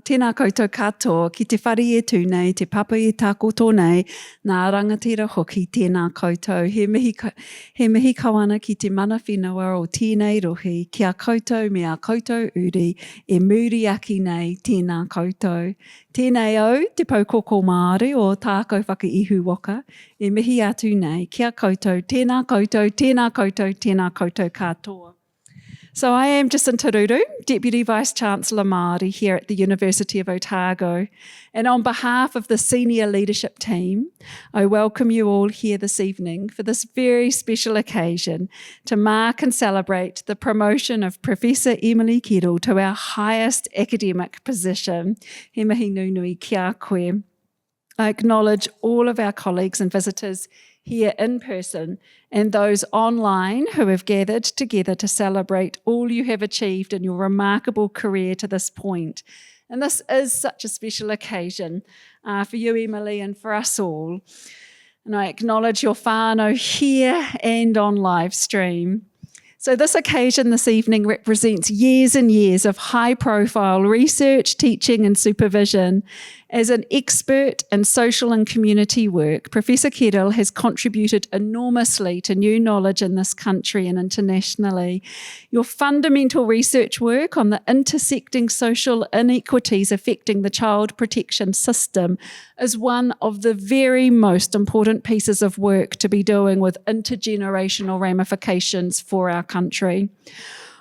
tēnā koutou katoa, ki te whare e tūnei, te papa e tāko tōnei, nā rangatira hoki tēnā koutou. He mihi kawana ki te mana whenua o tēnei rohi, kia koutou me a koutou uri, e muri aki nei tēnā koutou. Tēnei au, te paukoko Māori o tākou whakaihu waka, e mihi atu nei, kia koutou, tēnā koutou, tēnā koutou, tēnā koutou katoa. So I am Jacinta Ruru, Deputy Vice-Chancellor Māori here at the University of Otago. And on behalf of the senior leadership team, I welcome you all here this evening for this very special occasion to mark and celebrate the promotion of Professor Emily Keddell to our highest academic position. He mihi nunui kia koe. I acknowledge all of our colleagues and visitors here in person and those online who have gathered together to celebrate all you have achieved in your remarkable career to this point. And this is such a special occasion for you, Emily, and for us all. And I acknowledge your whānau here and on live stream. So this occasion this evening represents years and years of high-profile research, teaching and supervision. As an expert in social and community work, Professor Keddell has contributed enormously to new knowledge in this country and internationally. Your fundamental research work on the intersecting social inequities affecting the child protection system is one of the very most important pieces of work to be doing with intergenerational ramifications for our country.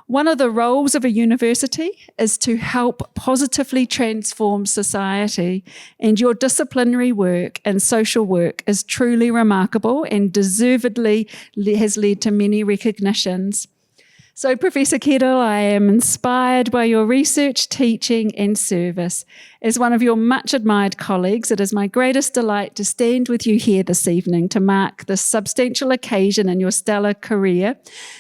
One of the roles of a university is to help positively transform society, and your disciplinary work and social work is truly remarkable and deservedly has led to many recognitions. So, Professor Keddell, I am inspired by your research, teaching and service. As one of your much admired colleagues, it is my greatest delight to stand with you here this evening to mark this substantial occasion in your stellar career.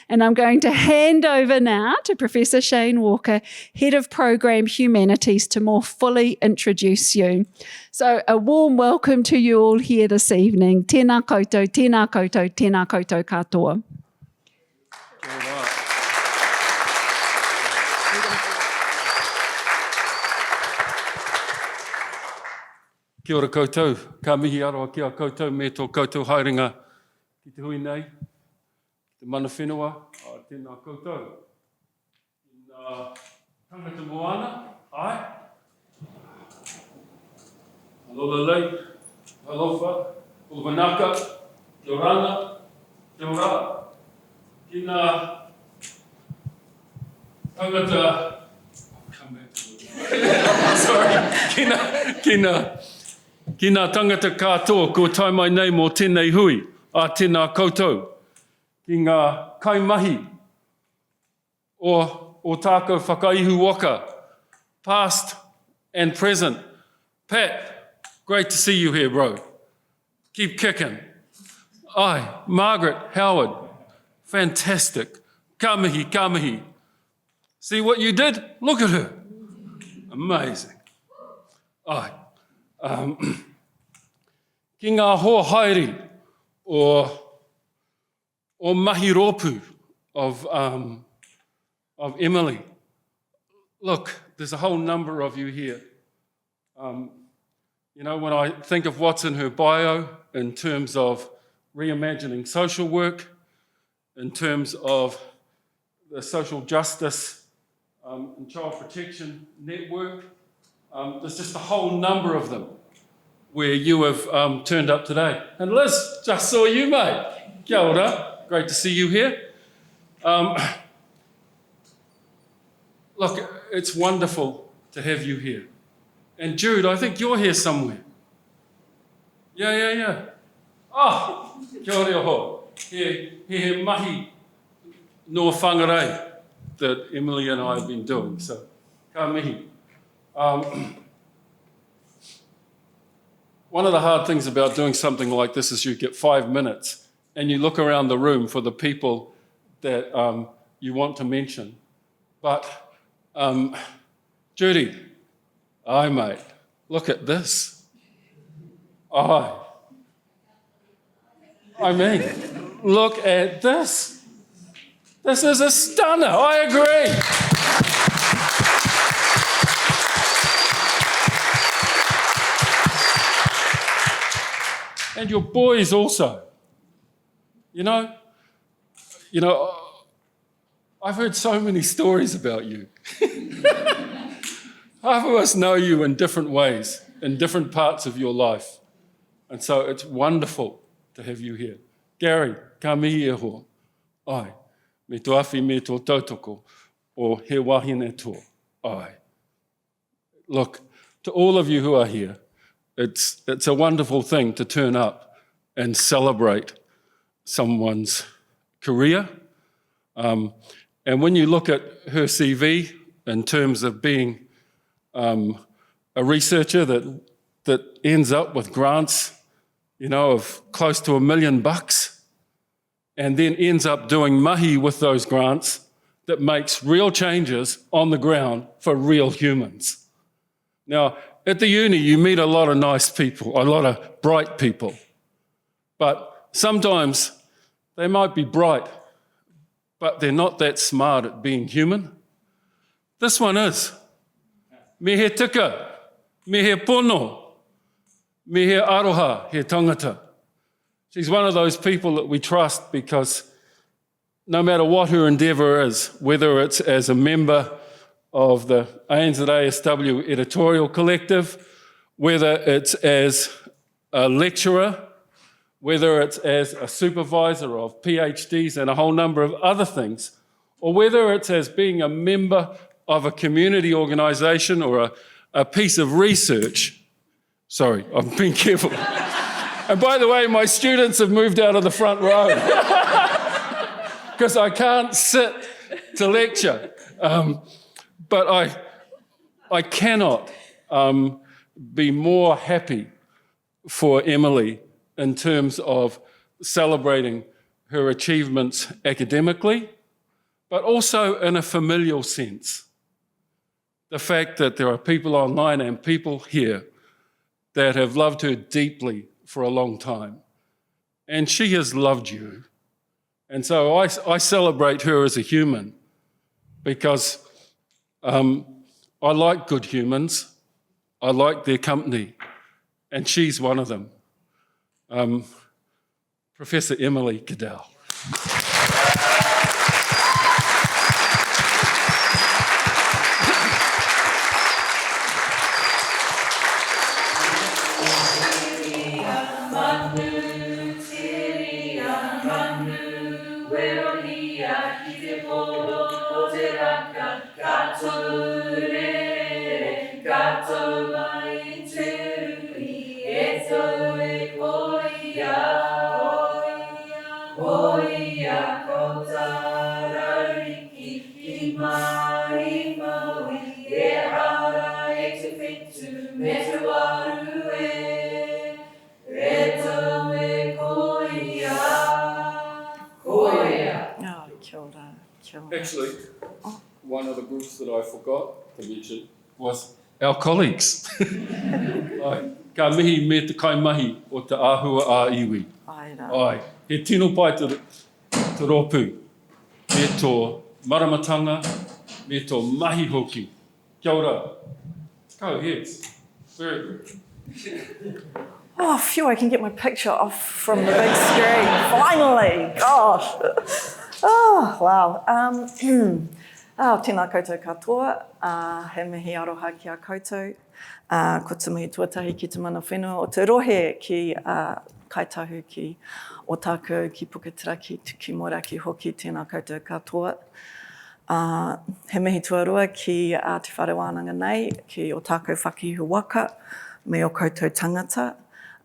And I'm going to hand over now to Professor Shane Walker, Head of Program Humanities, to more fully introduce you. So a warm welcome to you all here this evening. Tēnā koutou, tēnā koutou, tēnā koutou katoa. Kia ora koutou, ka mihi aroa kia koutou me tō koutou haerenga ki te hui nei, te mana whenua, tēnā koutou. Nā tangata moana, ai. Aloha lei, alofa, ulawanaka, kia orana, kia ora. Ki nā tangata, come back to it. Sorry, Ki nā tangata katoa, ko tai mai nei mō tēnei hui, a tēnā koutou. Ki ngā kaimahi o tākou whakaihu waka, past and present. Pat, great to see you here, bro. Keep kicking. Ai, Margaret, Howard, fantastic. Ka mihi, ka mihi. See what you did? Look at her. Amazing. Ai. Ki ngā hoa haere o mahiropu of Emily. Look, there's a whole number of you here. You know, when I think of what's in her bio in terms of reimagining social work, in terms of the social justice and child protection network, there's just a whole number of them where you have turned up today. And Liz, just saw you, mate. Kia ora, great to see you here. Look, it's wonderful to have you here. And Jude, I think you're here somewhere. Yeah. Oh, kia ora ho. He mahi no whangarei that Emily and I have been doing. So, ka mihi. One of the hard things about doing something like this is you get 5 minutes and you look around the room for the people that you want to mention. But, Judy, aye, mate, look at this. Aye. I mean, look at this. This is a stunner, I agree. and your boys also. You know, I've heard so many stories about you. Half of us know you in different ways, in different parts of your life. And so it's wonderful to have you here. Gary, ka mihi e hoa. Ai, me tō awhi me tō tautoko, o he wahine tō. Ai. Look, to all of you who are here, it's a wonderful thing to turn up and celebrate someone's career. And when you look at her CV in terms of being a researcher that ends up with grants, of close to $1 million, and then ends up doing mahi with those grants that makes real changes on the ground for real humans. Now, at the uni, you meet a lot of nice people, a lot of bright people, but sometimes they might be bright, but they're not that smart at being human. This one is. Me he tika, me he pono, me he aroha, he tangata. She's one of those people that we trust because no matter what her endeavour is, whether it's as a member of the ANZASW editorial collective, whether it's as a lecturer, whether it's as a supervisor of PhDs and a whole number of other things, or whether it's as being a member of a community organisation or a piece of research. Sorry, I'm being careful. And by the way, my students have moved out of the front row because I can't sit to lecture. But I cannot be more happy for Emily in terms of celebrating her achievements academically, but also in a familial sense. The fact that there are people online and people here that have loved her deeply for a long time. And she has loved you. And so I celebrate her as a human because I like good humans. I like their company. And she's one of them. Professor Emily Keddell. Actually, one of the groups that I forgot to mention was our colleagues. Ai, ka mihi me te kaimahi o te āhua a iwi. Ai, he tino pai te rōpū, me tō maramatanga, me tō mahi hoki. Kia ora. Go ahead. Very good. Oh, phew, I can get my picture off from the big screen. Finally, gosh. Oh, wow. Tēnā koutou katoa, he mihi aroha ki a koutou. Ko te mihi tuatahi ki te mana whenua o te rohe ki kaitahu ki o tākou ki Puketeraki ki Moraki hoki tēnā koutou katoa. He mihi tuarua ki te wharewānanga nei, ki o tākou whakihu waka, me o koutou tangata.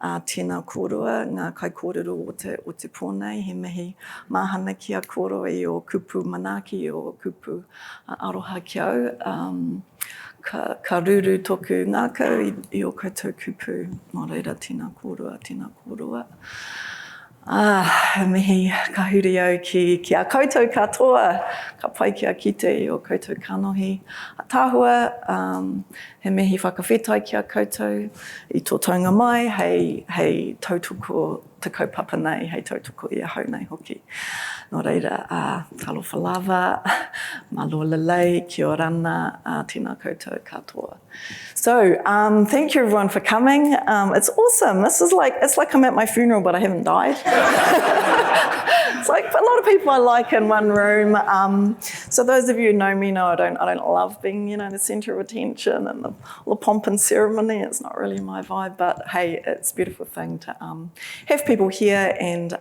Tēnā kōrua, ngā kai kōrero o te pōnei, he mihi mahana ki a kōrua i o kupu manaki, o kupu aroha ki au. Ka ruru toku ngākau i o koutou kupu. Nō reira, tēnā kōrua, tēnā kōrua. He mihi ka huri au ki a koutou katoa, ka pai ki a kite i o koutou kanohi. A tāhua, he mihi whakawhetai ki a koutou, i tō taunga mai, hei tautoko te kaupapa nei, hei tautoko ia hau nei hoki. Nō reira, talofa lava, malo lelei, kia orana, tēnā koutou katoa. So, thank you everyone for coming. It's awesome. It's like I'm at my funeral, but I haven't died. It's like a lot of people I like in one room. So those of you who know me know I don't love being, the centre of attention and the pomp and ceremony. It's not really my vibe, but hey, it's a beautiful thing to have people here, and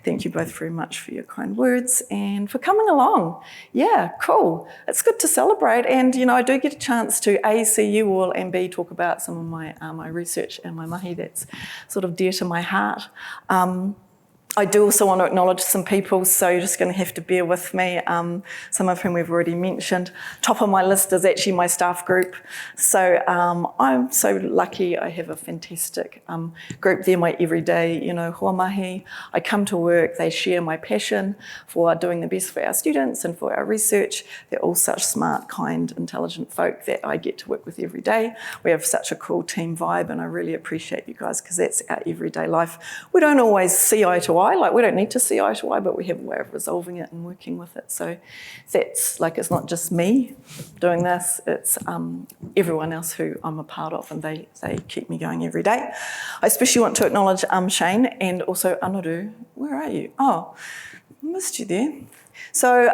thank you both very much for your kind words and for coming along. Yeah, cool. It's good to celebrate, and I do get a chance to A, see you all, and B, talk about some of my research and my mahi that's sort of dear to my heart. I do also want to acknowledge some people, so you're just going to have to bear with me, some of whom we've already mentioned. Top of my list is actually my staff group. So I'm so lucky I have a fantastic group. They're my everyday, huamahi. I come to work, they share my passion for doing the best for our students and for our research. They're all such smart, kind, intelligent folk that I get to work with every day. We have such a cool team vibe, and I really appreciate you guys, because that's our everyday life. We don't always see eye to eye. We don't need to see eye to eye, but we have a way of resolving it and working with it. So that's it's not just me doing this, it's everyone else who I'm a part of, and they keep me going every day. I especially want to acknowledge Shane and also Anaru. Where are you? Oh, I missed you there. So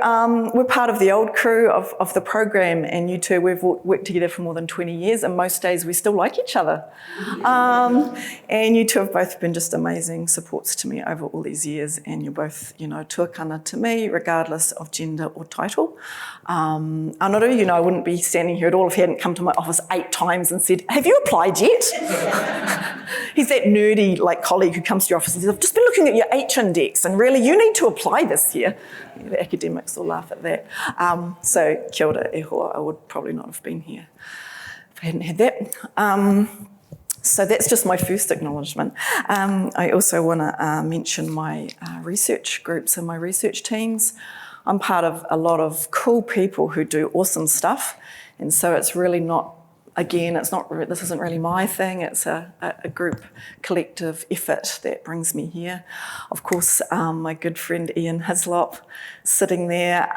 we're part of the old crew of the program, and you two, we've worked together for more than 20 years, and most days we still like each other. And you two have both been just amazing supports to me over all these years, and you're both, tuakana to me, regardless of gender or title. Anaru, I wouldn't be standing here at all if he hadn't come to my office 8 times and said, "Have you applied yet?" He's that nerdy colleague who comes to your office and says, "I've just been looking at your H-index, and really you need to apply this year." The academics will laugh at that. So kia ora e hoa, I would probably not have been here if I hadn't had that. So that's just my first acknowledgement. I also want to mention my research groups and my research teams. I'm part of a lot of cool people who do awesome stuff, and so it's really not, again, this isn't really my thing. It's a group collective effort that brings me here. Of course, my good friend Ian Hislop sitting there.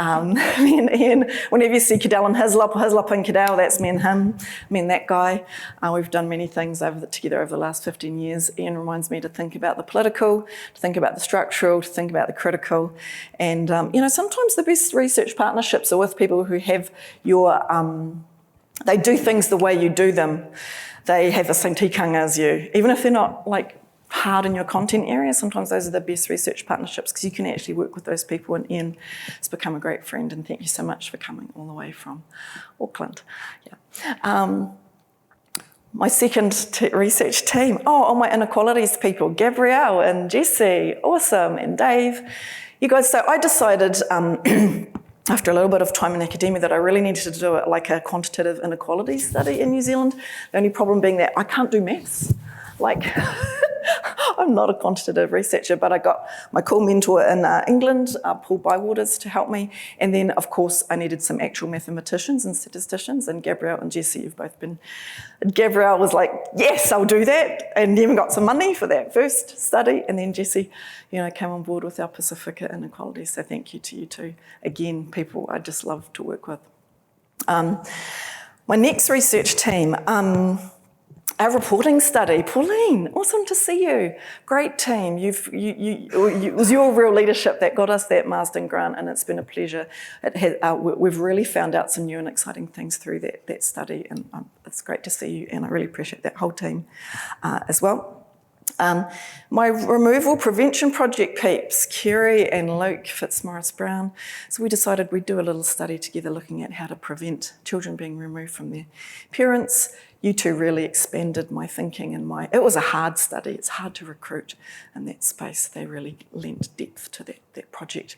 Me and Ian, whenever you see Keddell and Hislop, or Hislop and Keddell, that's me and him, me and that guy. We've done many things together over the last 15 years. Ian reminds me to think about the political, to think about the structural, to think about the critical. And, sometimes the best research partnerships are with people who have your... They do things the way you do them. They have the same tikanga as you. Even if they're not hard in your content area, sometimes those are the best research partnerships, because you can actually work with those people, and Ian has become a great friend, and thank you so much for coming all the way from Auckland. Yeah. My second research team, my inequalities people, Gabrielle and Jessie, awesome, and Dave. You guys, so I decided after a little bit of time in academia that I really needed to do a quantitative inequality study in New Zealand. The only problem being that I can't do maths. I'm not a quantitative researcher, but I got my cool mentor in England, Paul Bywaters, to help me. And then, of course, I needed some actual mathematicians and statisticians, and Gabrielle and Jessie have both been... Gabrielle was like, yes, I'll do that, and even got some money for that first study. And then Jessie, came on board with our Pacifica inequality. So thank you to you two. Again, people I just love to work with. My next research team... our reporting study, Pauline, awesome to see you. Great team. It was your real leadership that got us that Marsden grant, and it's been a pleasure. We've really found out some new and exciting things through that study, and it's great to see you, and I really appreciate that whole team as well. My removal prevention project peeps, Kerry and Luke Fitzmaurice-Brown. So we decided we'd do a little study together looking at how to prevent children being removed from their parents. You two really expanded my thinking and it was a hard study. It's hard to recruit in that space. They really lent depth to that project.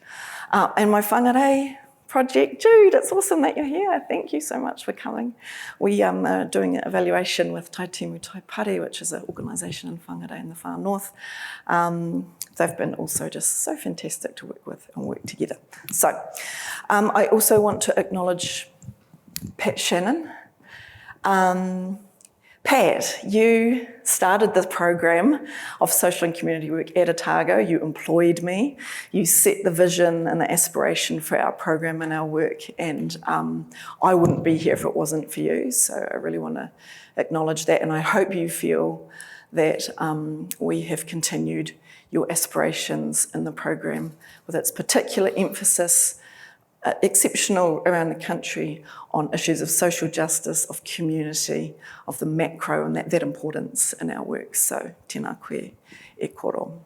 And my whangarei project, Jude, it's awesome that you're here. Thank you so much for coming. We are doing an evaluation with Tai Timu Tai Pare, which is an organisation in whangarei in the far north. They've been also just so fantastic to work with and work together. So I also want to acknowledge Pat Shannon. Pat Pat, you started the program of social and community work at Otago. You employed me. You set the vision and the aspiration for our program and our work, and I wouldn't be here if it wasn't for you. So I really want to acknowledge that, and I hope you feel that we have continued your aspirations in the program with its particular emphasis, exceptional around the country, on issues of social justice, of community, of the macro, and that importance in our work. So, tēnā koe e koro.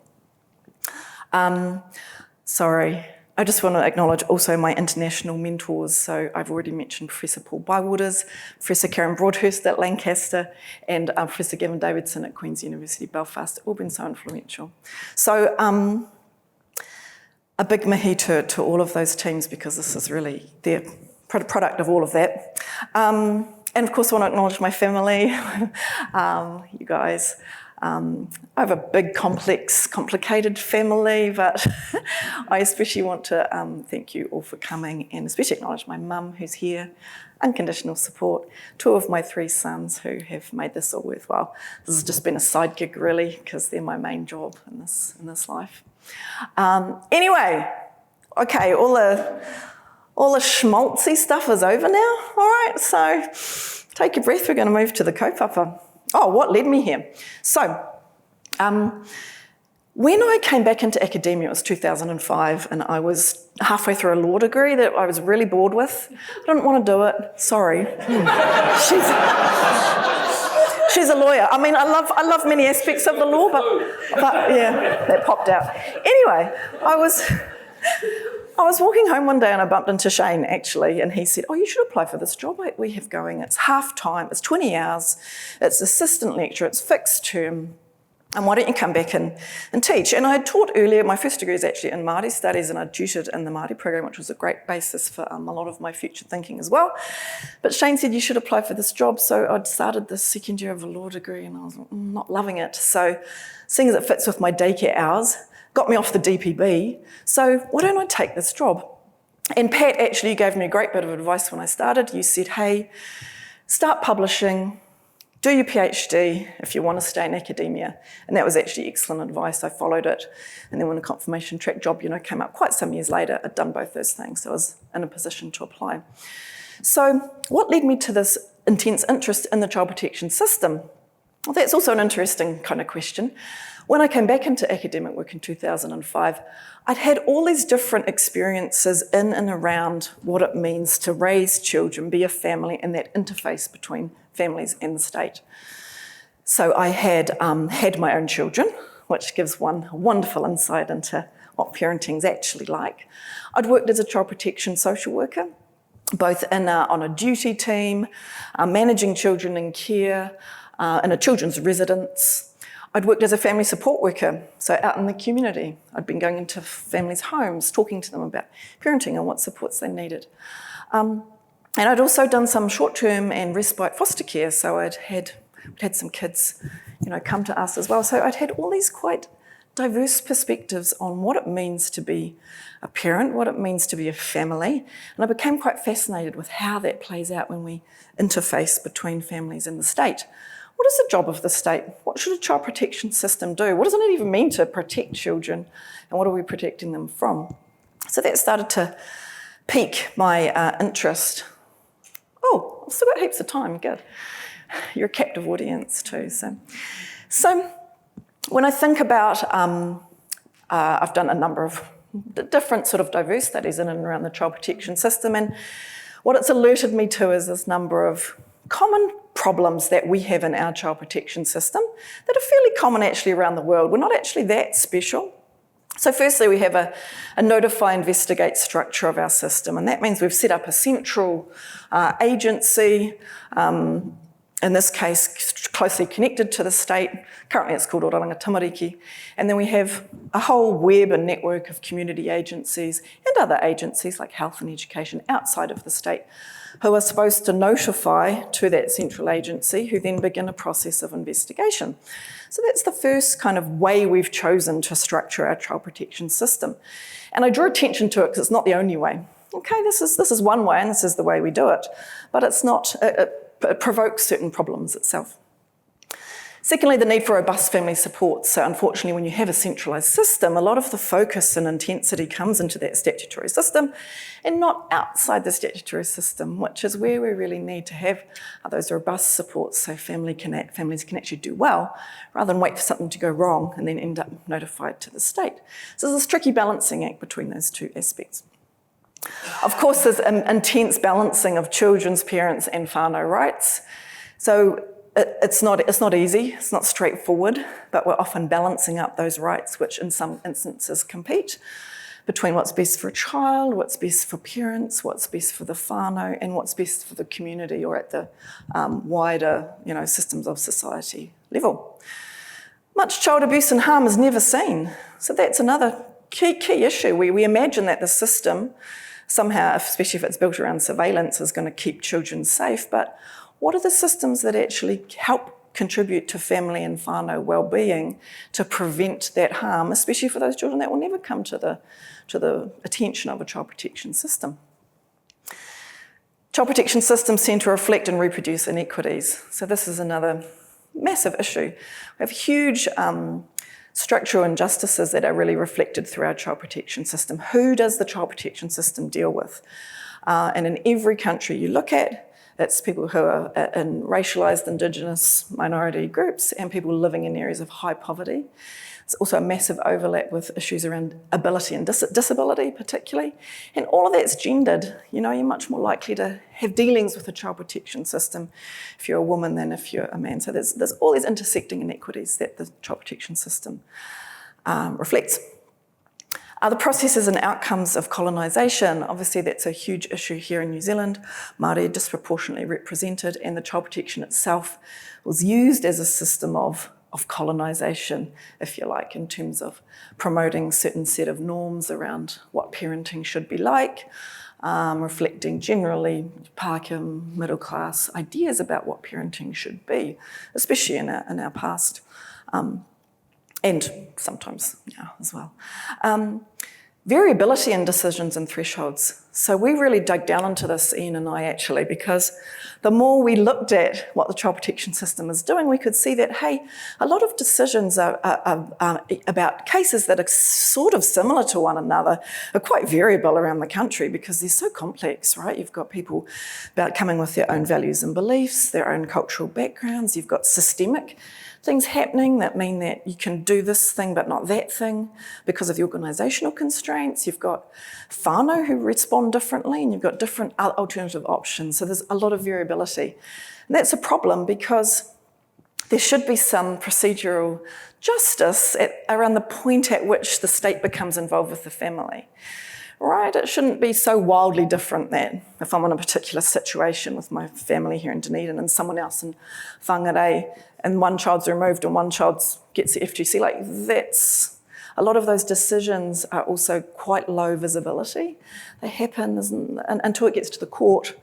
Sorry, I just want to acknowledge also my international mentors. So I've already mentioned Professor Paul Bywaters, Professor Karen Broadhurst at Lancaster, and Professor Gavin Davidson at Queen's University Belfast, all been so influential. So a big mihi to all of those teams, because this is really their product of all of that. And of course I want to acknowledge my family, you guys. I have a big, complex, complicated family, but I especially want to thank you all for coming, and especially acknowledge my mum who's here, unconditional support, 2 of my 3 sons who have made this all worthwhile. This has just been a side gig really, because they're my main job in this life. Anyway, okay, all the schmaltzy stuff is over now. All right, so take a breath. We're going to move to the kaupapa. Oh, what led me here? So, when I came back into academia, it was 2005, and I was halfway through a law degree that I was really bored with. I didn't want to do it. Sorry. She's a lawyer. I mean, I love many aspects of the law, but yeah, that popped out. Anyway, I was walking home one day and I bumped into Shane, actually, and he said, oh, you should apply for this job we have going. It's half-time, it's 20 hours, it's assistant lecturer, it's fixed term, and why don't you come back and teach? And I had taught earlier, my first degree is actually in Māori studies, and I tutored in the Māori program, which was a great basis for a lot of my future thinking as well. But Shane said, you should apply for this job, so I'd started the second year of a law degree, and I was not loving it. So seeing as it fits with my daycare hours, got me off the DPB, so why don't I take this job? And Pat actually gave me a great bit of advice when I started. You said, hey, start publishing, do your PhD if you want to stay in academia. And that was actually excellent advice. I followed it. And then when the confirmation track job, came up quite some years later, I'd done both those things, so I was in a position to apply. So what led me to this intense interest in the child protection system? Well, that's also an interesting kind of question. When I came back into academic work in 2005, I'd had all these different experiences in and around what it means to raise children, be a family, and that interface between families and the state. So I had had my own children, which gives one a wonderful insight into what parenting's actually like. I'd worked as a child protection social worker, both on a duty team, managing children in care, in a children's residence. I'd worked as a family support worker, so out in the community. I'd been going into families' homes, talking to them about parenting and what supports they needed. And I'd also done some short-term and respite foster care, so we'd had some kids, come to us as well. So I'd had all these quite diverse perspectives on what it means to be a parent, what it means to be a family, and I became quite fascinated with how that plays out when we interface between families and the state. What is the job of the state? What should a child protection system do? What does it even mean to protect children? And what are we protecting them from? So that started to pique my interest. Oh, I've still got heaps of time, good. You're a captive audience too. So when I think about, I've done a number of different sort of diverse studies in and around the child protection system, and what it's alerted me to is this number of common problems that we have in our child protection system that are fairly common actually around the world. We're not actually that special. So firstly, we have a notify, investigate structure of our system, and that means we've set up a central agency, in this case closely connected to the state. Currently it's called Oranga Tamariki. And then we have a whole web and network of community agencies and other agencies like health and education outside of the state who are supposed to notify to that central agency, who then begin a process of investigation. So that's the first kind of way we've chosen to structure our child protection system. And I draw attention to it because it's not the only way. Okay, this is one way and this is the way we do it, but it's not, it provokes certain problems itself. Secondly, the need for robust family support. So unfortunately, when you have a centralised system, a lot of the focus and intensity comes into that statutory system and not outside the statutory system, which is where we really need to have those robust supports so families can actually do well, rather than wait for something to go wrong and then end up notified to the state. So there's this tricky balancing act between those two aspects. Of course, there's an intense balancing of children's, parents and whānau rights. So it's not easy, it's not straightforward, but we're often balancing up those rights, which in some instances compete between what's best for a child, what's best for parents, what's best for the whānau, and what's best for the community or at the wider, systems of society level. Much child abuse and harm is never seen, so that's another key issue. We imagine that the system somehow, especially if it's built around surveillance, is going to keep children safe, but what are the systems that actually help contribute to family and whānau well-being to prevent that harm, especially for those children that will never come to the attention of a child protection system? Child protection systems tend to reflect and reproduce inequities. So this is another massive issue. We have huge structural injustices that are really reflected through our child protection system. Who does the child protection system deal with? And in every country you look at, it's people who are in racialised Indigenous minority groups and people living in areas of high poverty. There's also a massive overlap with issues around ability and disability particularly. And all of that's gendered. You're much more likely to have dealings with the child protection system if you're a woman than if you're a man. So there's all these intersecting inequities that the child protection system reflects. The processes and outcomes of colonisation, obviously that's a huge issue here in New Zealand. Māori are disproportionately represented, and the child protection itself was used as a system of colonisation, if you like, in terms of promoting a certain set of norms around what parenting should be like, reflecting generally Pākehā middle class ideas about what parenting should be, especially in our past. And sometimes now as well. Variability in decisions and thresholds. So we really dug down into this, Ian and I actually, because the more we looked at what the child protection system is doing, we could see that, hey, a lot of decisions are about cases that are sort of similar to one another, are quite variable around the country because they're so complex, right? You've got people about coming with their own values and beliefs, their own cultural backgrounds, you've got systemic things happening that mean that you can do this thing but not that thing because of the organisational constraints. You've got whānau who respond differently and you've got different alternative options. So there's a lot of variability. And that's a problem because there should be some procedural justice around the point at which the state becomes involved with the family. Right? It shouldn't be so wildly different that if I'm in a particular situation with my family here in Dunedin and someone else in Whangarei and one child's removed and one child gets the FGC, like that's, a lot of those decisions are also quite low visibility. They happen until it gets to the court.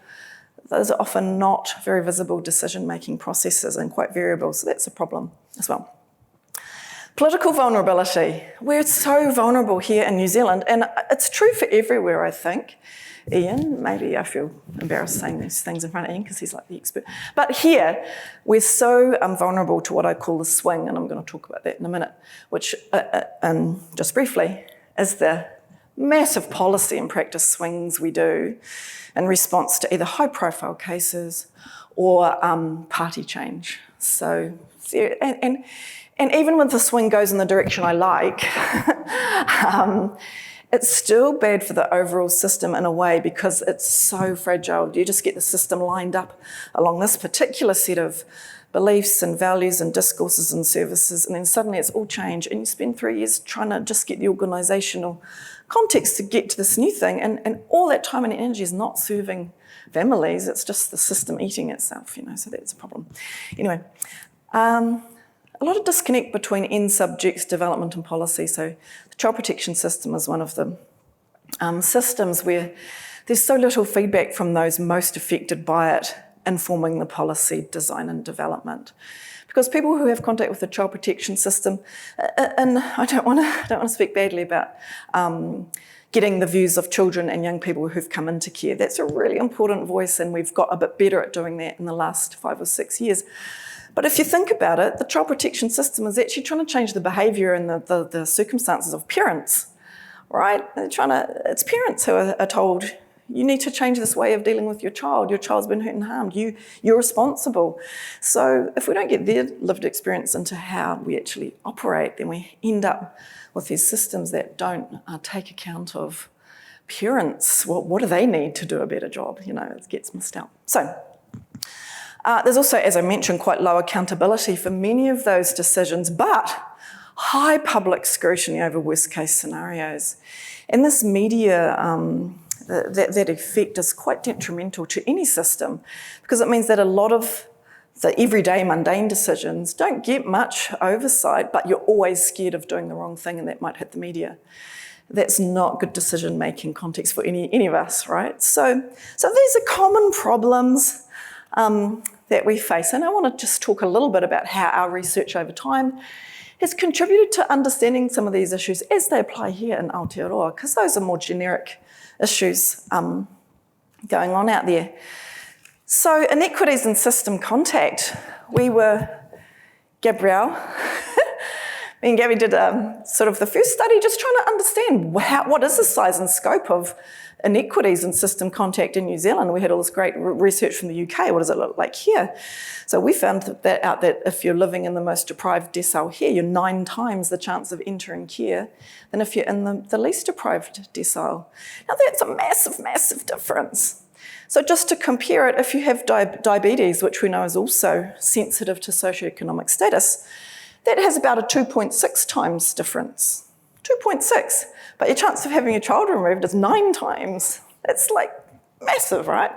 Those are often not very visible decision-making processes and quite variable, so that's a problem as well. Political vulnerability. We're so vulnerable here in New Zealand, and it's true for everywhere, I think. Ian, maybe I feel embarrassed saying these things in front of Ian because he's like the expert. But here, we're so vulnerable to what I call the swing, and I'm going to talk about that in a minute, which, just briefly, is the massive policy and practice swings we do in response to either high-profile cases or party change. So, and even when the swing goes in the direction I like, it's still bad for the overall system in a way because it's so fragile. You just get the system lined up along this particular set of beliefs and values and discourses and services, and then suddenly it's all changed and you spend 3 years trying to just get the organisational context to get to this new thing, and all that time and energy is not serving families, it's just the system eating itself, so that's a problem. Anyway, a lot of disconnect between end subjects, development and policy. So the child protection system is one of the systems where there's so little feedback from those most affected by it informing the policy design and development. Because people who have contact with the child protection system, and I don't want to speak badly about getting the views of children and young people who've come into care. That's a really important voice, and we've got a bit better at doing that in the last 5 or 6 years. But if you think about it, the child protection system is actually trying to change the behaviour and the circumstances of parents, right? It's parents who are told, you need to change this way of dealing with your child. Your child's been hurt and harmed. You're responsible. So if we don't get their lived experience into how we actually operate, then we end up with these systems that don't take account of parents. What do they need to do a better job? It gets missed out. So there's also, as I mentioned, quite low accountability for many of those decisions, but high public scrutiny over worst case scenarios. And this media, that effect is quite detrimental to any system, because it means that a lot of the everyday mundane decisions don't get much oversight, but you're always scared of doing the wrong thing and that might hit the media. That's not good decision-making context for any of us, right? So these are common problems that we face. And I want to just talk a little bit about how our research over time has contributed to understanding some of these issues as they apply here in Aotearoa, because those are more generic issues going on out there. So inequities in system contact. Gabrielle, me and Gabby did sort of the first study just trying to understand what is the size and scope of inequities in system contact in New Zealand. We had all this great research from the UK. What does it look like here? So we found that if you're living in the most deprived decile here, you're 9 times the chance of entering care than if you're in the least deprived decile. Now that's a massive, massive difference. So just to compare it, if you have diabetes, which we know is also sensitive to socioeconomic status, that has about a 2.6 times difference. 2.6. But your chance of having your child removed is 9 times. That's like massive, right?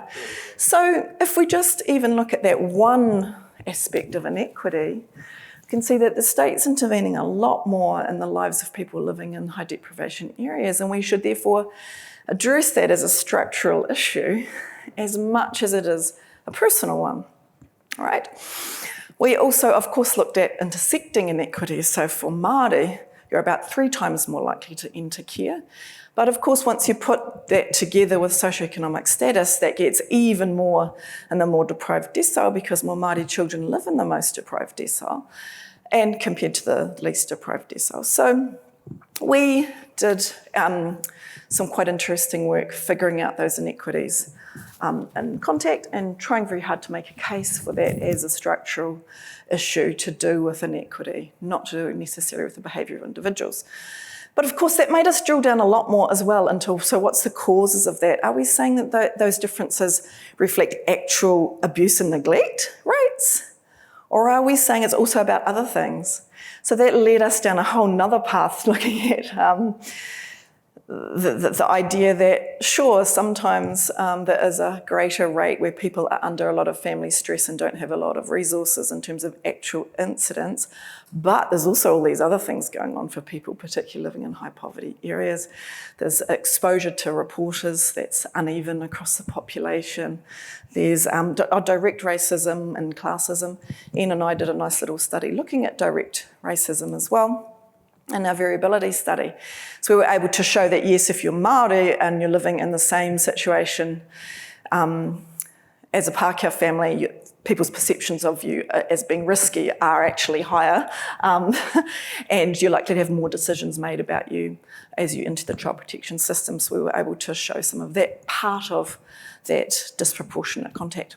So if we just even look at that one aspect of inequity, you can see that the state's intervening a lot more in the lives of people living in high deprivation areas, and we should therefore address that as a structural issue as much as it is a personal one, all right? We also, of course, looked at intersecting inequities. So for Māori, you're about 3 times more likely to enter care. But of course, once you put that together with socioeconomic status, that gets even more in the more deprived decile, because more Māori children live in the most deprived decile and compared to the least deprived decile. So we did some quite interesting work figuring out those inequities in contact and trying very hard to make a case for that as a structural issue to do with inequity, not to do necessarily with the behaviour of individuals. But of course, that made us drill down a lot more as well into, so what's the causes of that? Are we saying that those differences reflect actual abuse and neglect rates? Or are we saying it's also about other things? So that led us down a whole nother path looking at the idea that, sure, sometimes there is a greater rate where people are under a lot of family stress and don't have a lot of resources in terms of actual incidents, but there's also all these other things going on for people, particularly living in high poverty areas. There's exposure to reporters that's uneven across the population. There's direct racism and classism. Ian and I did a nice little study looking at direct racism as well in our variability study. So we were able to show that, yes, if you're Māori and you're living in the same situation as a Pākehā family, people's perceptions of you as being risky are actually higher, and you're likely to have more decisions made about you as you enter the child protection system. So we were able to show some of that part of that disproportionate contact.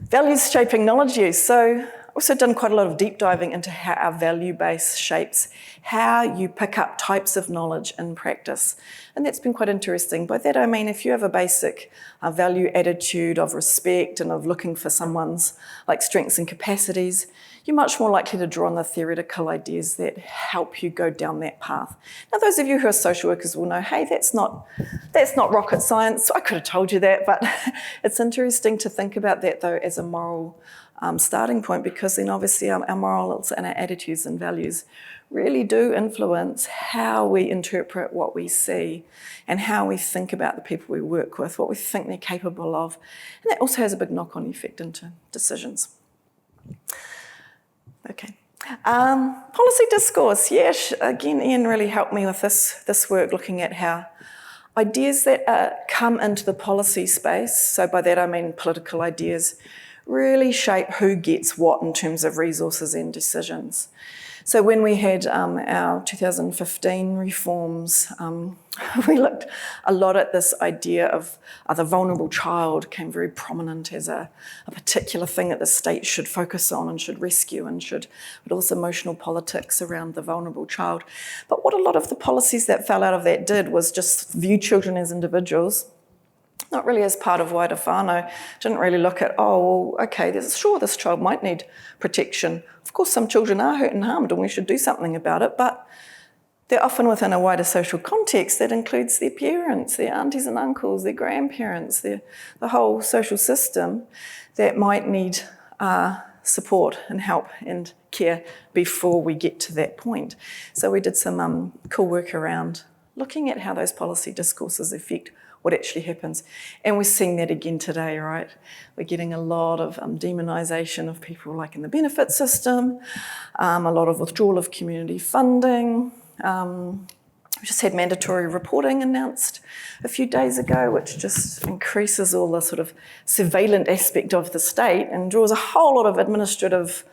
Values shaping knowledge use. So also done quite a lot of deep diving into how our value base shapes how you pick up types of knowledge in practice. And that's been quite interesting. By that I mean, if you have a basic value attitude of respect and of looking for someone's strengths and capacities, you're much more likely to draw on the theoretical ideas that help you go down that path. Now, those of you who are social workers will know, hey, that's not rocket science. I could have told you that, but it's interesting to think about that, though, as a moral starting point, because then obviously our morals and our attitudes and values really do influence how we interpret what we see and how we think about the people we work with, what we think they're capable of. And that also has a big knock-on effect into decisions. Okay. Policy discourse. Yes, again, Ian really helped me with this work, looking at how ideas that come into the policy space, so by that I mean political ideas, really shape who gets what in terms of resources and decisions. So when we had our 2015 reforms, we looked a lot at this idea of the vulnerable child came very prominent as a particular thing that the state should focus on and should rescue but also emotional politics around the vulnerable child. But what a lot of the policies that fell out of that did was just view children as individuals, not really as part of wider whānau. Didn't really look at, oh, well, okay, sure, this child might need protection. Of course, some children are hurt and harmed and we should do something about it, but they're often within a wider social context that includes their parents, their aunties and uncles, their grandparents, the whole social system that might need support and help and care before we get to that point. So we did some cool work around looking at how those policy discourses affect what actually happens. And we're seeing that again today, right? We're getting a lot of demonisation of people like in the benefit system, a lot of withdrawal of community funding. We just had mandatory reporting announced a few days ago, which just increases all the sort of surveillance aspect of the state and draws a whole lot of administrative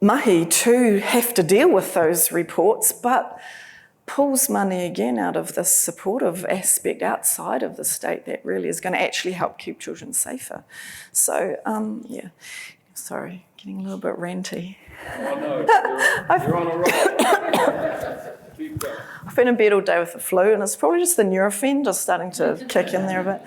mahi to have to deal with those reports, but pulls money again out of this supportive aspect outside of the state that really is going to actually help keep children safer. So, yeah, sorry, getting a little bit ranty. Oh no, you're on a roll. Keep going. I've been in bed all day with the flu, and it's probably just the Nurofen just starting to kick in there a bit.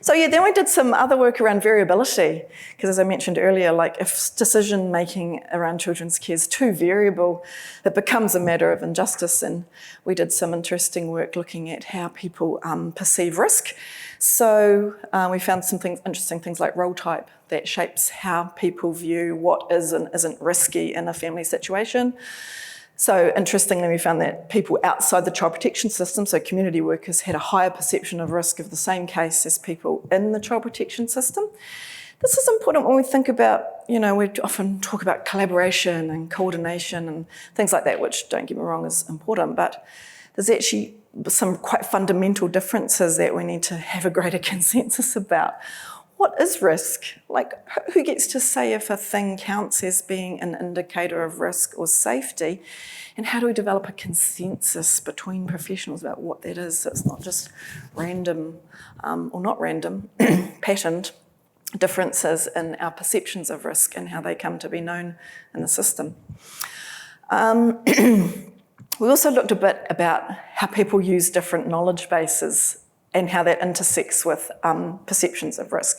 So yeah, then we did some other work around variability, because as I mentioned earlier, like if decision-making around children's care is too variable, it becomes a matter of injustice, and we did some interesting work looking at how people perceive risk. So we found some interesting things like role type that shapes how people view what is and isn't risky in a family situation. So interestingly, we found that people outside the child protection system, so community workers, had a higher perception of risk of the same case as people in the child protection system. This is important when we think about, we often talk about collaboration and coordination and things like that, which, don't get me wrong, is important, but there's actually some quite fundamental differences that we need to have a greater consensus about. What is risk? Like, who gets to say if a thing counts as being an indicator of risk or safety? And how do we develop a consensus between professionals about what that is? So it's not just random, or not random, patterned differences in our perceptions of risk and how they come to be known in the system. We also looked a bit about how people use different knowledge bases and how that intersects with perceptions of risk.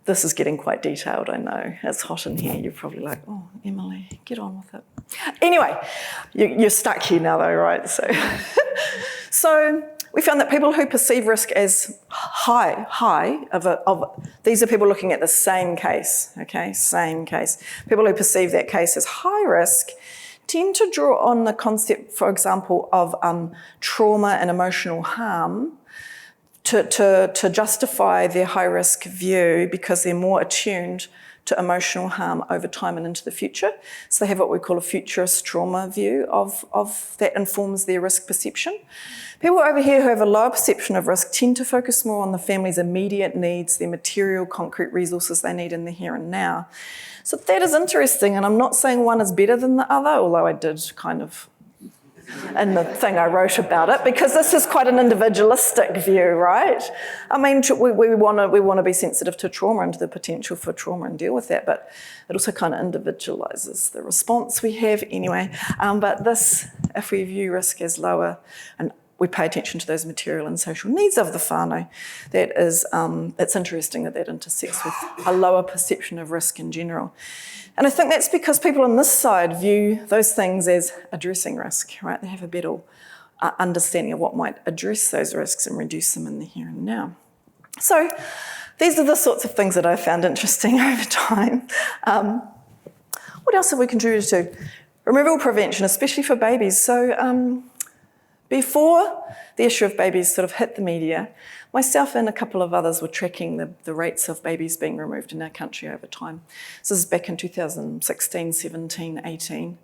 This is getting quite detailed, I know. It's hot in here. You're probably like, oh, Emily, get on with it. Anyway, you're stuck here now though, right? So we found that people who perceive risk as high, these are people looking at the same case, okay, same case. People who perceive that case as high risk tend to draw on the concept, for example, of trauma and emotional harm to justify their high-risk view because they're more attuned to emotional harm over time and into the future. So they have what we call a futurist trauma view of that informs their risk perception. People over here who have a lower perception of risk tend to focus more on the family's immediate needs, their material, concrete resources they need in the here and now. So that is interesting, and I'm not saying one is better than the other, although I did kind of in the thing I wrote about it, because this is quite an individualistic view, right? I mean, we want to be sensitive to trauma and to the potential for trauma and deal with that, but it also kind of individualises the response we have anyway. But this, if we view risk as lower and we pay attention to those material and social needs of the whānau, that is, it's interesting that intersects with a lower perception of risk in general. And I think that's because people on this side view those things as addressing risk, right? They have a better understanding of what might address those risks and reduce them in the here and now. So these are the sorts of things that I found interesting over time. What else have we contributed to? Removal prevention, especially for babies. So before the issue of babies sort of hit the media, myself and a couple of others were tracking the rates of babies being removed in our country over time. So this is back in 2016, 17, 18,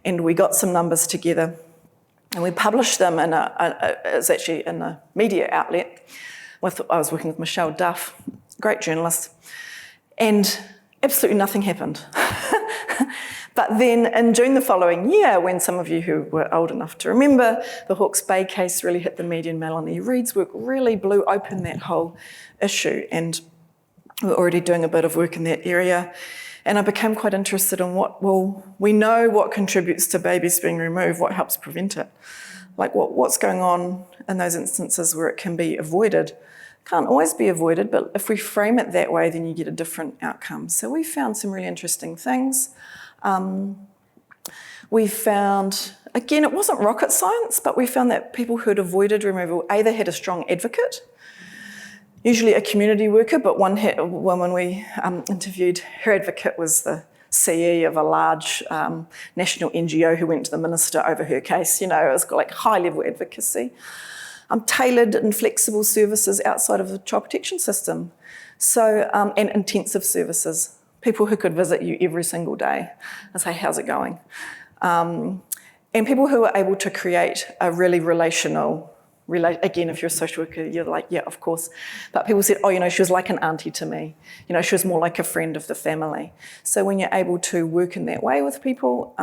and we got some numbers together and we published them it's actually in a media outlet, I was working with Michelle Duff, great journalist, and absolutely nothing happened. But then in June the following year, when some of you who were old enough to remember, the Hawke's Bay case really hit the media, and Melanie Reid's work really blew open that whole issue, and we're already doing a bit of work in that area. And I became quite interested in we know what contributes to babies being removed, what helps prevent it. Like what's going on in those instances where it can be avoided. Can't always be avoided, but if we frame it that way, then you get a different outcome. So we found some really interesting things. We found, again, it wasn't rocket science, but we found that people who had avoided removal either had a strong advocate, usually a community worker, but one woman we interviewed, her advocate was the CE of a large national NGO who went to the minister over her case. It was like high-level advocacy. Tailored and flexible services outside of the child protection system. So, and intensive services. People who could visit you every single day and say, how's it going? And people who are able to create a really relational, again, if you're a social worker, you're like, yeah, of course. But people said, she was like an auntie to me. She was more like a friend of the family. So when you're able to work in that way with people,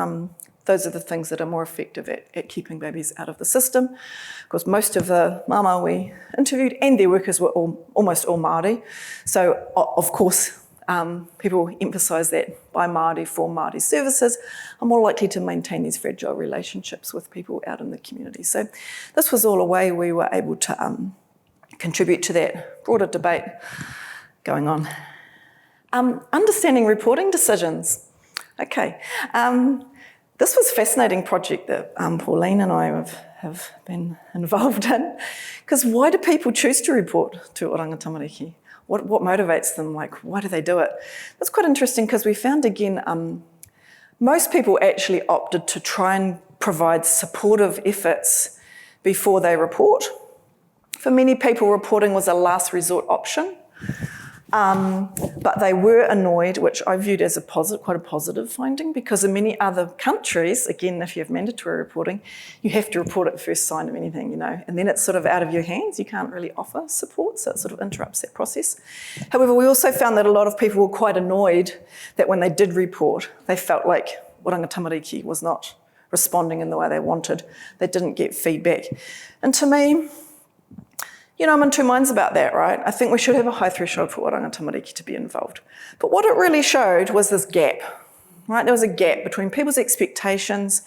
those are the things that are more effective at keeping babies out of the system. Because most of the mama we interviewed and their workers were almost all Māori. So, of course, people emphasise that by Māori for Māori services are more likely to maintain these fragile relationships with people out in the community. So this was all a way we were able to contribute to that broader debate going on. Understanding reporting decisions. Okay. This was a fascinating project that Pauline and I have been involved in. Because why do people choose to report to oranga tamariki? What motivates them? Why do they do it? That's quite interesting because we found, again, most people actually opted to try and provide supportive efforts before they report. For many people, reporting was a last resort option. But they were annoyed, which I viewed as quite a positive finding, because in many other countries, again, if you have mandatory reporting, you have to report at the first sign of anything, and then it's sort of out of your hands. You can't really offer support, so it sort of interrupts that process. However, we also found that a lot of people were quite annoyed that when they did report, they felt like oranga tamariki was not responding in the way they wanted. They didn't get feedback. And to me, I'm in two minds about that, right? I think we should have a high threshold for oranga tamariki to be involved. But what it really showed was this gap, right? There was a gap between people's expectations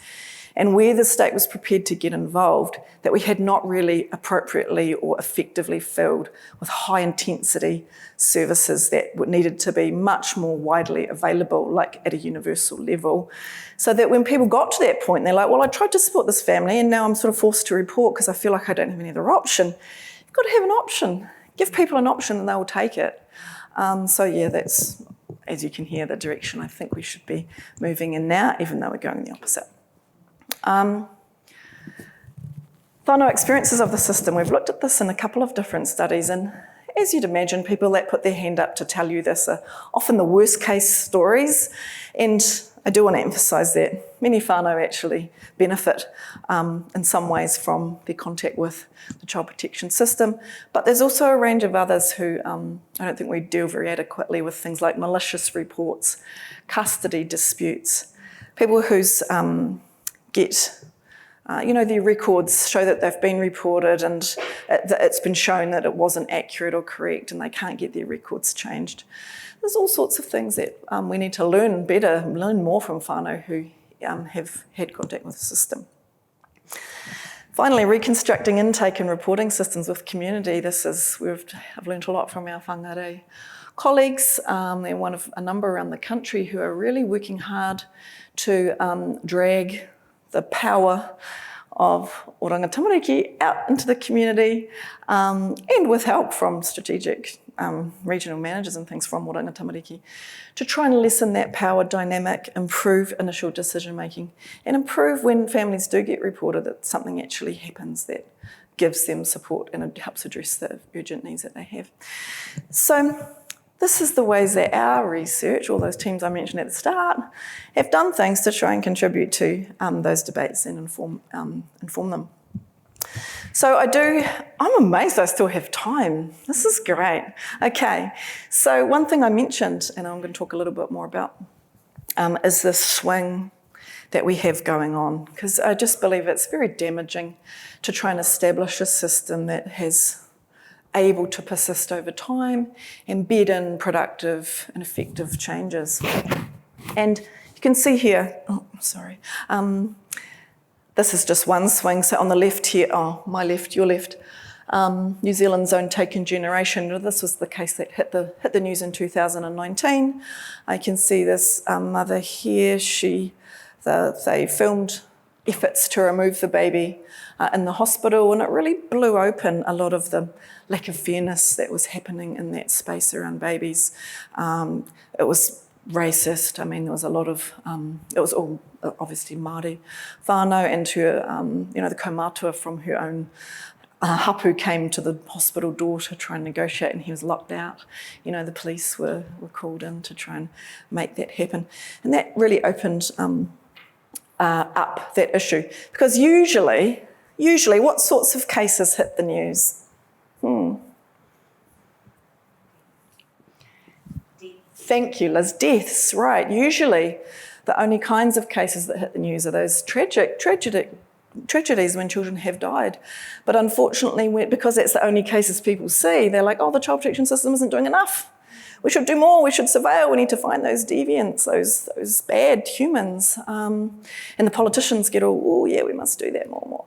and where the state was prepared to get involved that we had not really appropriately or effectively filled with high-intensity services that needed to be much more widely available, like at a universal level, so that when people got to that point, they're like, well, I tried to support this family and now I'm sort of forced to report because I feel like I don't have any other option. You've got to have an option. Give people an option and they will take it. So yeah, that's, as you can hear, the direction I think we should be moving in now, even though we're going the opposite. Whānau experiences of the system. We've looked at this in a couple of different studies, and as you'd imagine, people that put their hand up to tell you this are often the worst case stories, and I do want to emphasise that many whānau actually benefit in some ways from their contact with the child protection system, but there's also a range of others who I don't think we deal very adequately with things like malicious reports, custody disputes, people whose their records show that they've been reported and it's been shown that it wasn't accurate or correct and they can't get their records changed. There's all sorts of things that we need to learn more from whānau who have had contact with the system. Finally, reconstructing intake and reporting systems with community. I've learned a lot from our whangārei colleagues. They're one of a number around the country who are really working hard to drag the power of oranga tamariki out into the community and with help from strategic regional managers and things from oranga tamariki to try and lessen that power dynamic, improve initial decision making and improve when families do get reported that something actually happens that gives them support and it helps address the urgent needs that they have. So this is the ways that our research, all those teams I mentioned at the start, have done things to try and contribute to those debates and inform them. So I'm amazed I still have time. This is great. Okay, so one thing I mentioned, and I'm going to talk a little bit more about, is this swing that we have going on, because I just believe it's very damaging to try and establish a system that has able to persist over time and bed in productive and effective changes. And you can see here, this is just one swing. So on the left here, my left, your left, New Zealand's own taken generation. This was the case that hit the news in 2019. I can see this mother here. They filmed efforts to remove the baby in the hospital, and it really blew open a lot of the lack of fairness that was happening in that space around babies. It was racist. I mean, there was a lot of, it was all obviously Māori whānau, and her, the kaumātua from her own hapu came to the hospital door to try and negotiate, and he was locked out. The police were called in to try and make that happen. And that really opened up that issue, because usually what sorts of cases hit the news? Thank you, Liz. Deaths, right. Usually the only kinds of cases that hit the news are those tragedies when children have died. But unfortunately, because that's the only cases people see, they're like, oh, the child protection system isn't doing enough. We should do more, we should surveil, we need to find those deviants, those bad humans. And the politicians get all, oh yeah, we must do that more and more.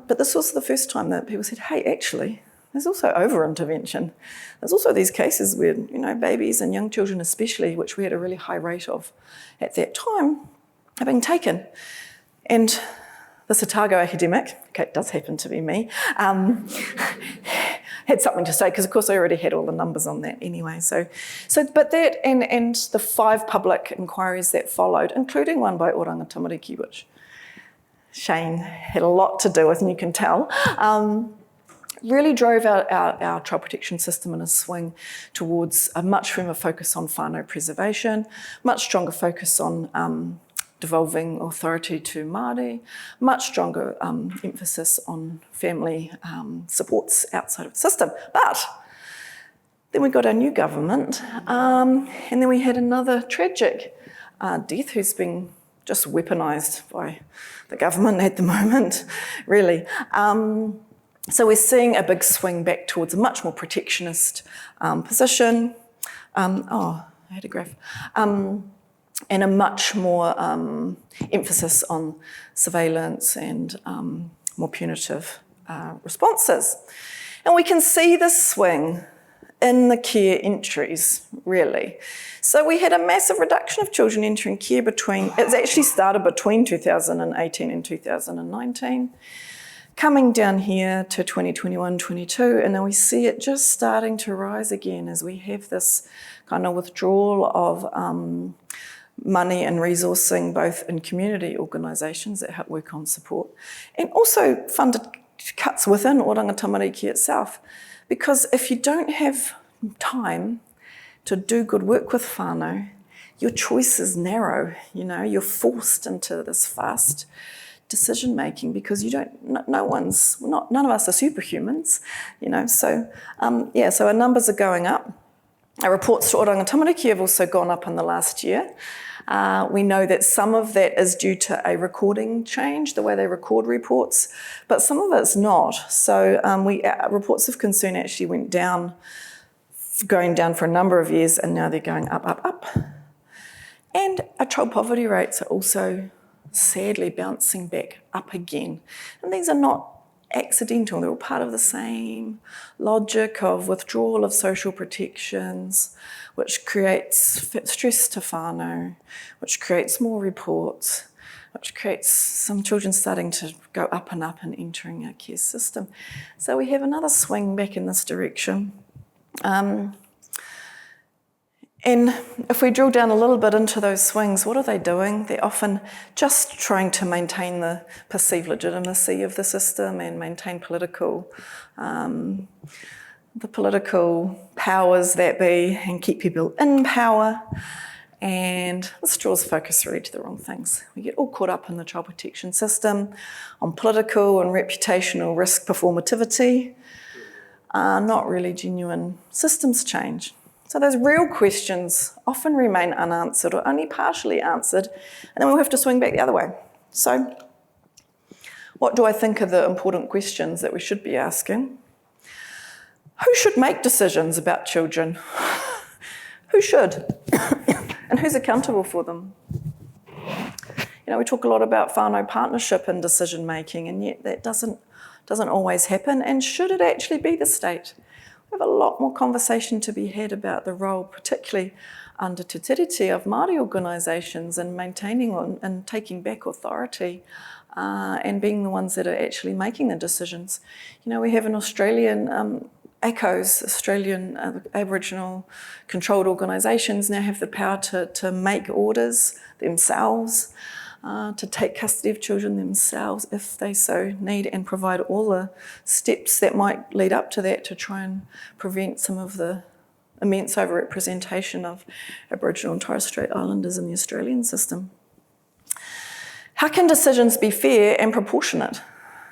But this was the first time that people said, hey, actually, there's also over-intervention. There's also these cases where, babies and young children especially, which we had a really high rate of at that time, are being taken. And this Otago academic, okay, it does happen to be me, had something to say, because of course I already had all the numbers on that anyway. But that and the 5 public inquiries that followed, including one by Oranga Tamariki, which Shane had a lot to do with, and you can tell, really drove our child protection system in a swing towards a much firmer focus on whānau preservation, much stronger focus on devolving authority to Māori, much stronger emphasis on family supports outside of the system. But then we got our new government, and then we had another tragic death who's been just weaponised by the government at the moment, really. So we're seeing a big swing back towards a much more protectionist position. I had a graph. And a much more emphasis on surveillance and more punitive responses. And we can see this swing in the care entries, really. So we had a massive reduction of children entering care it's actually started between 2018 and 2019, coming down here to 2021, 22, and then we see it just starting to rise again as we have this kind of withdrawal of money and resourcing both in community organisations that help work on support, and also funded cuts within Oranga Tamariki itself. Because if you don't have time to do good work with whānau, your choice is narrow, you're forced into this fast decision making because none of us are superhumans, so our numbers are going up. Our reports to Oranga Tamariki have also gone up in the last year. We know that some of that is due to a recording change, the way they record reports, but some of it's not. So reports of concern actually went down, going down for a number of years, and now they're going up, up, up. And our child poverty rates are also sadly bouncing back up again. And these are not accidental, they're all part of the same logic of withdrawal of social protections, which creates stress to whānau, which creates more reports, which creates some children starting to go up and entering our care system. So we have another swing back in this direction. And if we drill down a little bit into those swings, what are they doing? They're often just trying to maintain the perceived legitimacy of the system and maintain the political powers that be, and keep people in power. And this draws focus really to the wrong things. We get all caught up in the child protection system, on political and reputational risk performativity, not really genuine systems change. So those real questions often remain unanswered or only partially answered, and then we'll have to swing back the other way. So what do I think are the important questions that we should be asking? Who should make decisions about children? Who should? And who's accountable for them? You know, we talk a lot about whānau partnership in decision making, and yet that doesn't always happen. And should it actually be the state? We have a lot more conversation to be had about the role, particularly under te tiriti, of Māori organisations in maintaining and taking back authority and being the ones that are actually making the decisions. You know, we have an Australian ACOs, Australian Aboriginal controlled organisations, now have the power to make orders themselves, to take custody of children themselves if they so need, and provide all the steps that might lead up to that to try and prevent some of the immense overrepresentation of Aboriginal and Torres Strait Islanders in the Australian system. How can decisions be fair and proportionate?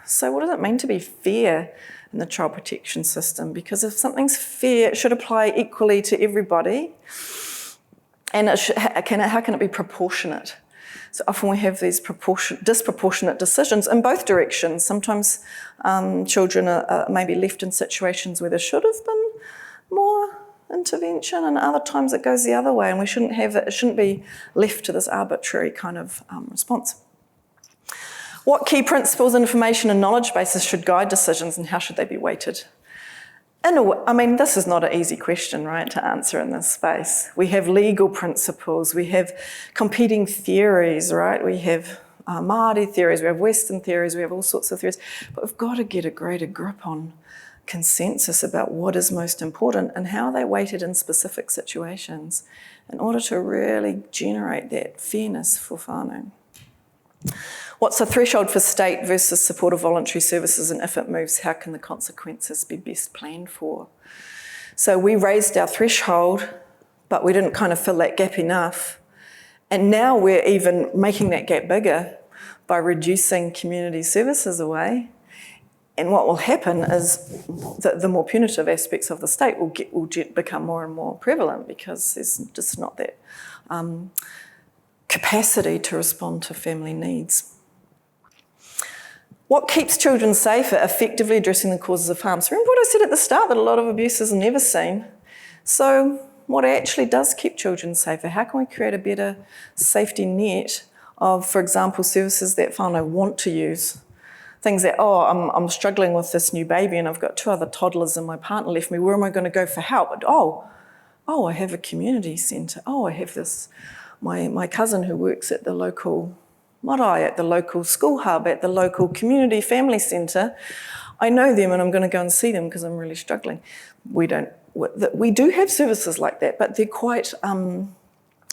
So what does it mean to be fair in the child protection system? Because if something's fair, it should apply equally to everybody. And how can it be proportionate? So often we have these disproportionate decisions in both directions. Sometimes children are maybe left in situations where there should have been more intervention, and other times it goes the other way, and we shouldn't have it. It shouldn't be left to this arbitrary kind of response. What key principles, information and knowledge bases should guide decisions, and how should they be weighted? I mean, this is not an easy question, right, to answer in this space. We have legal principles, we have competing theories, right? We have Māori theories, we have Western theories, we have all sorts of theories, but we've got to get a greater grip on consensus about what is most important and how they're weighted in specific situations in order to really generate that fairness for whānau. What's the threshold for state versus supportive voluntary services, and if it moves, how can the consequences be best planned for? So we raised our threshold, but we didn't kind of fill that gap enough. And now we're even making that gap bigger by reducing community services away. And what will happen is that the more punitive aspects of the state will become more and more prevalent, because there's just not that capacity to respond to family needs. What keeps children safer? Effectively addressing the causes of harm. So remember what I said at the start, that a lot of abuse is never seen. So what actually does keep children safer? How can we create a better safety net of, for example, services that whānau want to use? Things that, I'm struggling with this new baby and I've got 2 other toddlers and my partner left me. Where am I going to go for help? I have a community centre. I have this, my cousin who works at the local marae, at the local school hub, at the local community family centre. I know them and I'm going to go and see them because I'm really struggling. We do have services like that, but they're quite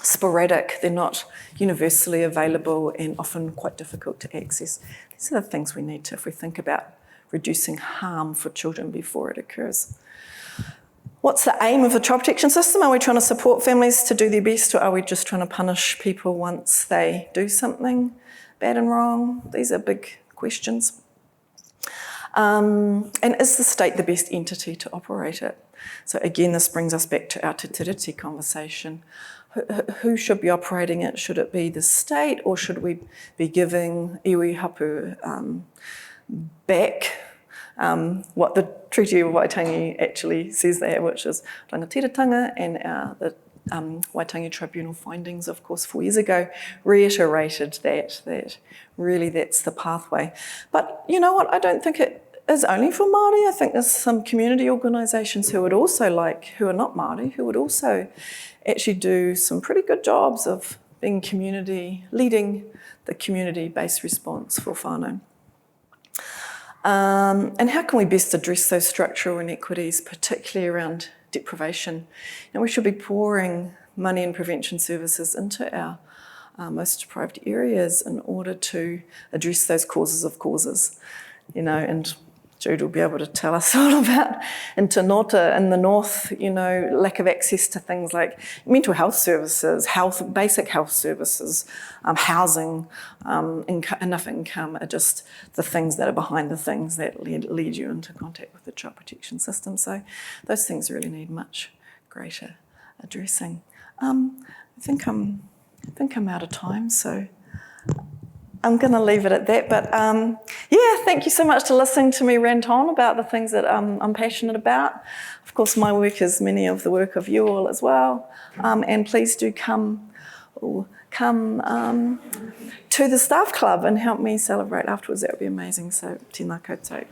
sporadic. They're not universally available and often quite difficult to access. These are the things we need to, if we think about reducing harm for children before it occurs. What's the aim of the child protection system? Are we trying to support families to do their best, or are we just trying to punish people once they do something bad and wrong? These are big questions. And is the state the best entity to operate it? So again, this brings us back to our te tiriti conversation. Who should be operating it? Should it be the state, or should we be giving iwi hapu back what the Treaty of Waitangi actually says there, which is rangatiratanga, and the Waitangi Tribunal findings, of course, 4 years ago, reiterated that really that's the pathway. But you know what? I don't think it is only for Māori. I think there's some community organisations who would also who are not Māori, who would also actually do some pretty good jobs of being leading the community-based response for whānau. And how can we best address those structural inequities, particularly around deprivation? We should be pouring money and prevention services into our most deprived areas in order to address those causes of causes, and Jude will be able to tell us all about in Te Nota in the north, lack of access to things like mental health services, basic health services, housing, enough income are just the things that are behind the things that lead you into contact with the child protection system. So those things really need much greater addressing. I think I'm out of time, so I'm going to leave it at that. But thank you so much for listening to me rant on about the things that I'm passionate about. Of course, my work is many of the work of you all as well. And please do come to the staff club and help me celebrate afterwards. That would be amazing. So, tēnā koutou.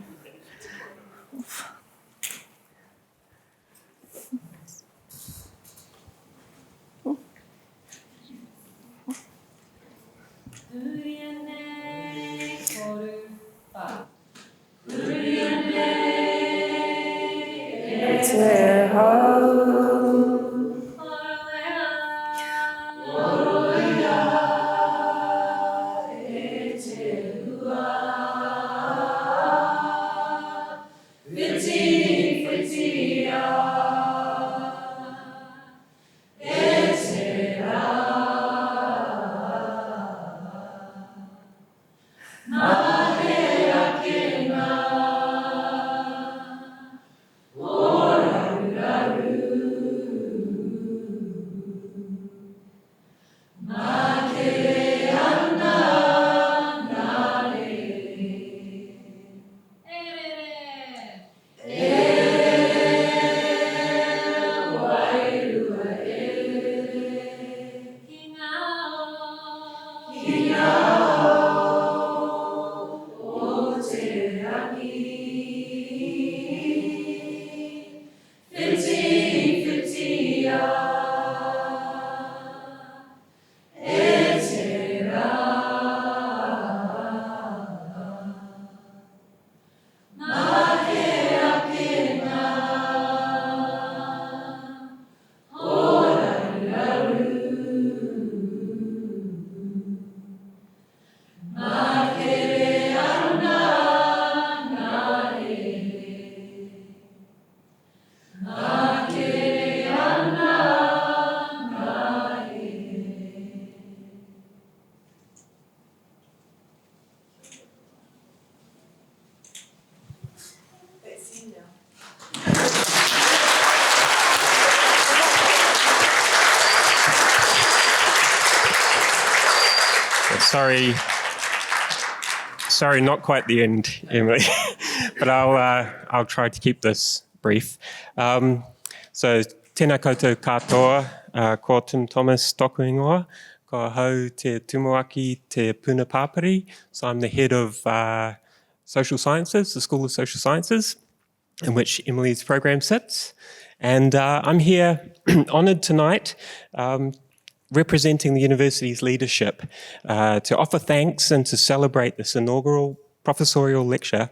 Sorry, not quite the end, Emily, but I'll try to keep this brief. So, tēnā koutou katoa, ko Tim Thomas toku ingoa, ko hau te tumuaki te puna pāpari. So I'm the head of social sciences, the School of Social Sciences, in which Emily's program sits. And I'm here honoured tonight representing the university's leadership to offer thanks and to celebrate this inaugural professorial lecture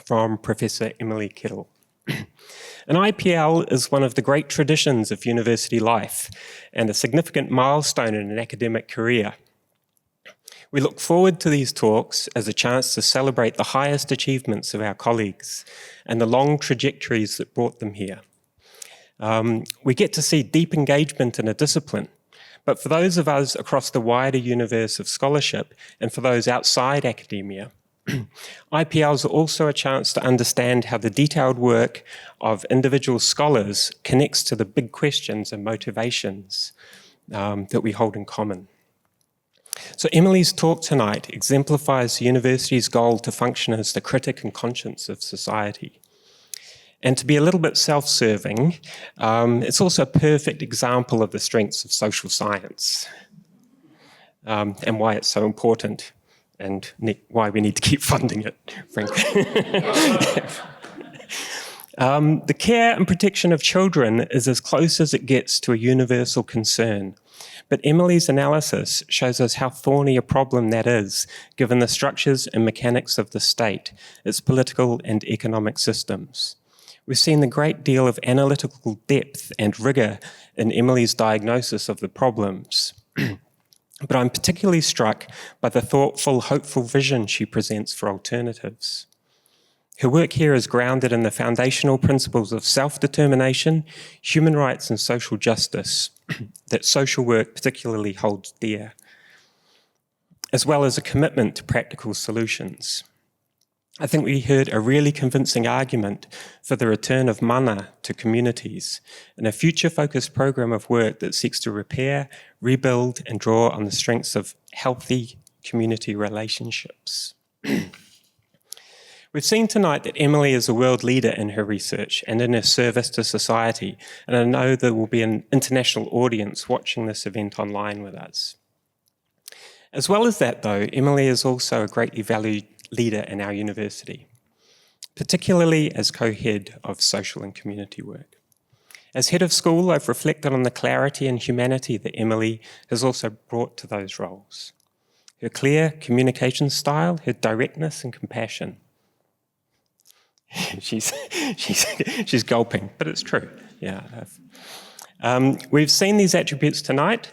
from Professor Emily Keddell. An IPL is one of the great traditions of university life and a significant milestone in an academic career. We look forward to these talks as a chance to celebrate the highest achievements of our colleagues and the long trajectories that brought them here. We get to see deep engagement in a discipline. But for those of us across the wider universe of scholarship and for those outside academia, IPLs are also a chance to understand how the detailed work of individual scholars connects to the big questions and motivations that we hold in common. So Emily's talk tonight exemplifies the university's goal to function as the critic and conscience of society. And to be a little bit self-serving, it's also a perfect example of the strengths of social science and why it's so important and why we need to keep funding it, frankly. The care and protection of children is as close as it gets to a universal concern. But Emily's analysis shows us how thorny a problem that is, given the structures and mechanics of the state, its political and economic systems. We've seen the great deal of analytical depth and rigour in Emily's diagnosis of the problems. But I'm particularly struck by the thoughtful, hopeful vision she presents for alternatives. Her work here is grounded in the foundational principles of self-determination, human rights and social justice that social work particularly holds dear, as well as a commitment to practical solutions. I think we heard a really convincing argument for the return of mana to communities in a future-focused program of work that seeks to repair, rebuild, and draw on the strengths of healthy community relationships. We've seen tonight that Emily is a world leader in her research and in her service to society, and I know there will be an international audience watching this event online with us. As well as that, though, Emily is also a greatly valued leader in our university, particularly as co-head of social and community work. As head of school, I've reflected on the clarity and humanity that Emily has also brought to those roles. Her clear communication style, her directness and compassion. she's gulping, but it's true. Yeah. We've seen these attributes tonight,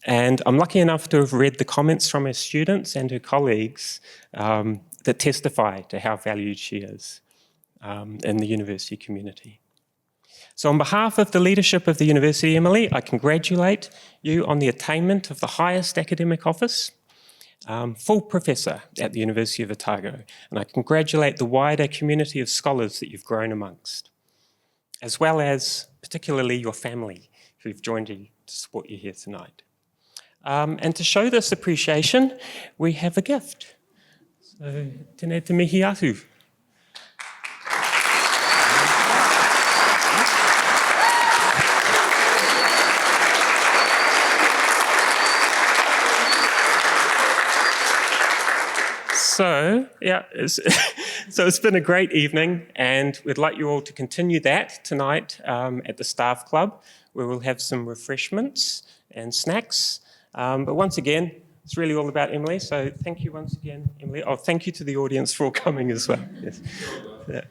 and I'm lucky enough to have read the comments from her students and her colleagues that testify to how valued she is in the university community. So on behalf of the leadership of the university, Emily, I congratulate you on the attainment of the highest academic office, full professor at the University of Otago, and I congratulate the wider community of scholars that you've grown amongst, as well as particularly your family who've joined you to support you here tonight. And to show this appreciation, we have a gift. So, tēnei te mihi atu. So, yeah, so it's been a great evening, and we'd like you all to continue that tonight at the Staff Club, where we'll have some refreshments and snacks. But once again, it's really all about Emily, so thank you once again, Emily. Oh, thank you to the audience for coming as well. Yes. Yeah.